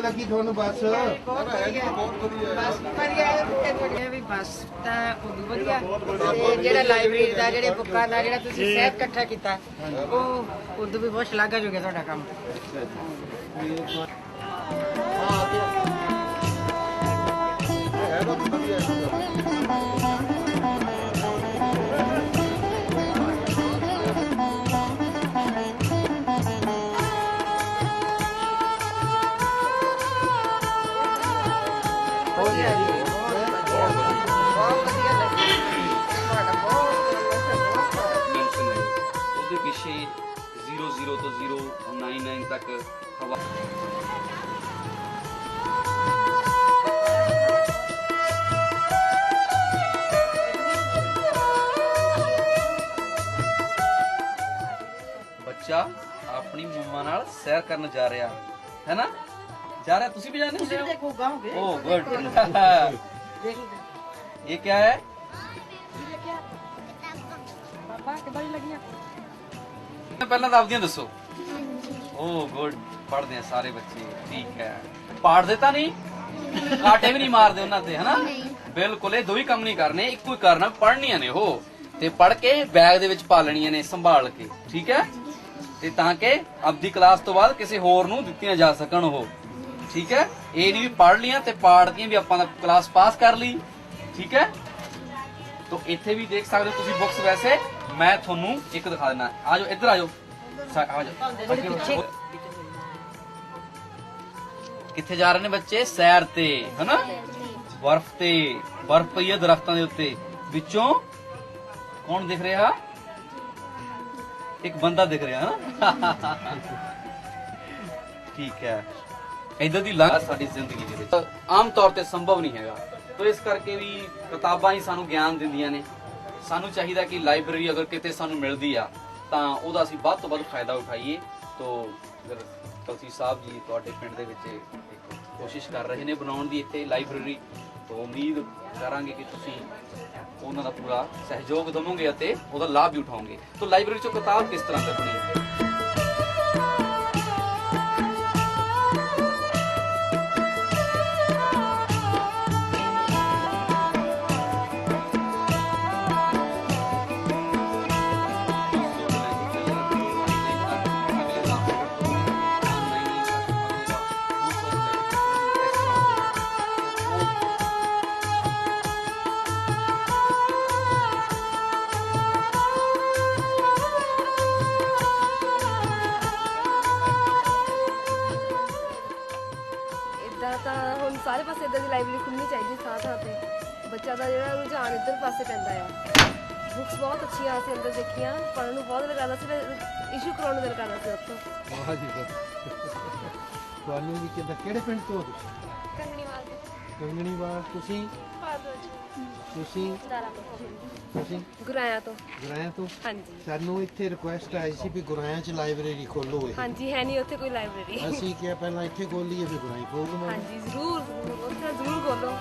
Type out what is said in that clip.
लगी थोनू बस बस ਜਿਹੜਾ ਲਾਇਬ੍ਰੇਰੀ ਦਾ ਜਿਹੜੇ ਬੁੱਕਾਂ ਦਾ ਜਿਹੜਾ ਤੁਸੀਂ ਸਹਿਤ ਇਕੱਠਾ ਕੀਤਾ ਉਹ ਉਦੋਂ ਵੀ ਬਹੁਤ ਸ਼ਲਾਘਾ ਜੋਗਾ ਤੁਹਾਡਾ ਕੰਮ। पिछे 00 तो 099 तक हवा बच्चा अपनी मम्मा नाल सैर करने जा रहा है ना, जा रहा तुसी भी जाने हो? Oh good. ये क्या है? पहला तो आपदियां दसो। ओह गुड, पढ़ते हैं सारे बच्चे, ठीक है। पाड़ देता नहीं, काटे भी नहीं मारते उन्होंने, है ना? बिल्कुल, ये दो ही काम नहीं करने, एक ही करना, पढ़निया ने हो ते पढ़ के बैग दे विच पा लेनियां ने संभाल के, ठीक है? ते ताकि अपनी क्लास तो बाद किसी होर नूं दित्तियां जा सकन हो, ठीक है? ये नहीं भी पढ़ लिया ते पाड़ के भी आपां क्लास पास कर ली, ठीक है? तो इत्थे भी देख सकते हो तुसीं बुक्स। वैसे मैं थोनू एक दिखा देना, आ जाओ इधर, आ जाओ किथे जा रहे ने बच्चे? सैर ते, है ना? बर्फ ते, बर्फ पई है दरख्तां दे उत्ते, विचों कौन दिख रहा? एक बंदा दिख रहा है ना। ठीक है, इधर दी लंघ साडी जिंदगी दे विच आम तौर ते संभव नहीं हैगा, तो इस करके भी किताबां ही सानू ज्ञान दिंदियां ने। सानू चाहिए कि लाइब्रेरी अगर किते सानू मिलदी आ तां ओहदा असीं वध तो वध फायदा उठाइए। तो अगर कलसी साहब जी तुहाडे पिंड दे विच एक कोशिश कर रहे ने बनाउण दी इत्थे लाइब्रेरी, तो उम्मीद करांगे कि तुसीं ਉਹਨਾਂ ਦਾ ਪੂਰਾ ਸਹਿਯੋਗ ਦੇਵੋਗੇ ਅਤੇ ਉਹਦਾ ਲਾਭ ਵੀ ਉਠਾਓਗੇ। तो ਲਾਇਬ੍ਰੇਰੀ ਚੋਂ ਕਿਤਾਬ ਕਿਸ ਤਰ੍ਹਾਂ ਕੱਢਣੀ ਹੈ? सारे पास इदा की लाइब्रेरी खुलनी चाहिए थां थां पे। बच्चा का जो रुझान इधर पास पैदा है। बुक्स बहुत अच्छी असें अंदर देखिया, पढ़ने बहुत दिल करता सी, इशू कराने दिल करता सी उत्थों। वाह जी वाह। ਤੁਹਾਨੂੰ ਵੀ ਕਿਹਦਾ ਕਿਹੜੇ ਪਿੰਡ ਤੋਂ? ਕੰਗਣੀਵਾਲ। ਕੰਗਣੀਵਾਲ। ਤੁਸੀਂ? ਤੁਸੀਂ? ਤੁਸੀਂ ਗੁਰਾਇਆ ਤੋਂ। ਗੁਰਾਇਆ ਤੋਂ? ਹਾਂਜੀ। ਸਾਨੂੰ ਇੱਥੇ ਰਿਕੁਐਸਟ ਆਈ ਸੀ ਵੀ ਗੁਰਾਇਆ 'ਚ ਲਾਇਬ੍ਰੇਰੀ ਖੋਲੋ। ਇਹ ਹਾਂਜੀ, ਹੈ ਨਹੀਂ ਉੱਥੇ ਕੋਈ ਲਾਇਬ੍ਰੇਰੀ। ਅਸੀਂ ਕਿਹਾ ਪਹਿਲਾਂ ਇੱਥੇ ਖੋਲੀਏ ਫਿਰ ਗੁਰਾਈ ਖੋਲ ਦਵਾਂਗੇ। ਹਾਂਜੀ ਜ਼ਰੂਰ, ਉੱਥੇ ਜ਼ਰੂਰ ਖੋਲੋ।